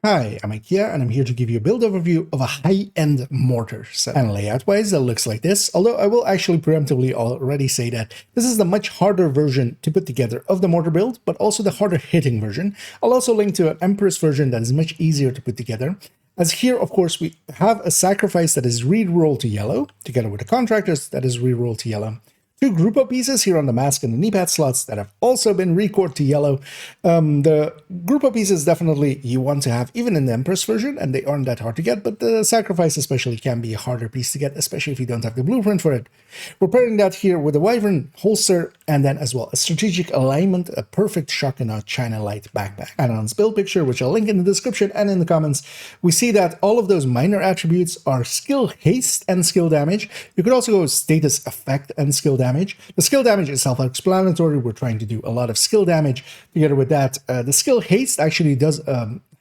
Hi, I'm IKEA and I'm here to give you a build overview of a high-end mortar set. And layout-wise, it looks like this, although I will actually preemptively already say that this is the much harder version to put together of the mortar build, but also the harder hitting version. I'll also link to an Empress version that is much easier to put together. As here, of course, we have a sacrifice that is re-rolled to yellow, together with the contractors that is re-rolled to yellow. Two group of pieces here on the mask and the knee pad slots that have also been recored to yellow. The group of pieces definitely you want to have even in the Empress version, and they aren't that hard to get, but the sacrifice especially can be a harder piece to get, especially if you don't have the blueprint for it. We're pairing that here with a Wyvern holster, and then as well a strategic alignment, a perfect shotgun out China Light backpack. And on this build picture, which I'll link in the description and in the comments, we see that all of those minor attributes are skill haste and skill damage. You could also go status effect and skill damage. The skill damage is self-explanatory. We're trying to do a lot of skill damage. Together with that, the skill haste actually does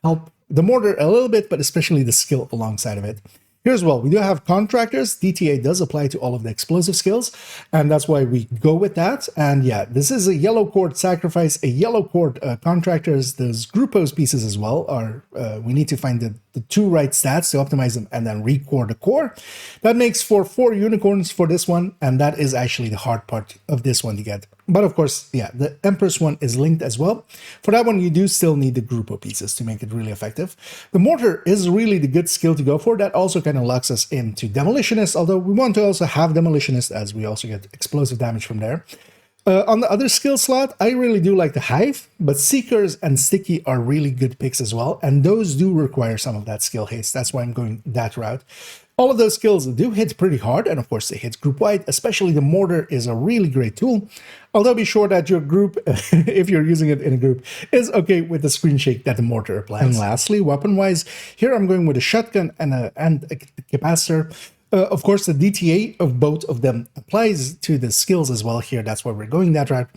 help the mortar a little bit, but especially the skill alongside of it. Here as well, we do have contractors. DTA does apply to all of the explosive skills, and that's why we go with that. And yeah, this is a yellow cord sacrifice, a yellow cord contractors. Those groupos pieces as well are, we need to find the two right stats to optimize them and then record the core. That makes for 4 unicorns for this one, and that is actually the hard part of this one to get. But of course, yeah, the Empress one is linked as well. For that one, you do still need the group of pieces to make it really effective. The Mortar is really the good skill to go for. That also kind of locks us into Demolitionist, although we want to also have Demolitionist as we also get explosive damage from there. On the other skill slot, I really do like the Hive, but Seekers and Sticky are really good picks as well, and those do require some of that skill haste. That's why I'm going that route. All of those skills do hit pretty hard, and of course they hit group-wide, especially the Mortar is a really great tool. Although be sure that your group, if you're using it in a group, is okay with the screen shake that the Mortar applies. And lastly, weapon-wise, here I'm going with a shotgun and a capacitor. Of course, the DTA of both of them applies to the skills as well here. That's why we're going that route.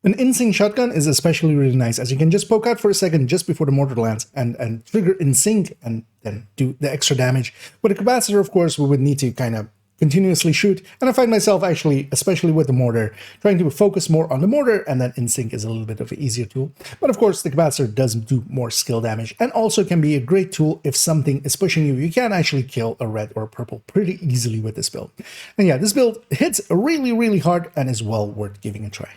An in-sync shotgun is especially really nice, as you can just poke out for a second just before the mortar lands and trigger in sync and then do the extra damage. With a capacitor, of course, we would need to kind of continuously shoot, and I find myself actually, especially with the mortar, trying to focus more on the mortar, and then in sync is a little bit of an easier tool. But of course, the capacitor does do more skill damage, and also can be a great tool if something is pushing you. You can actually kill a red or a purple pretty easily with this build. And yeah, this build hits really, really hard and is well worth giving a try.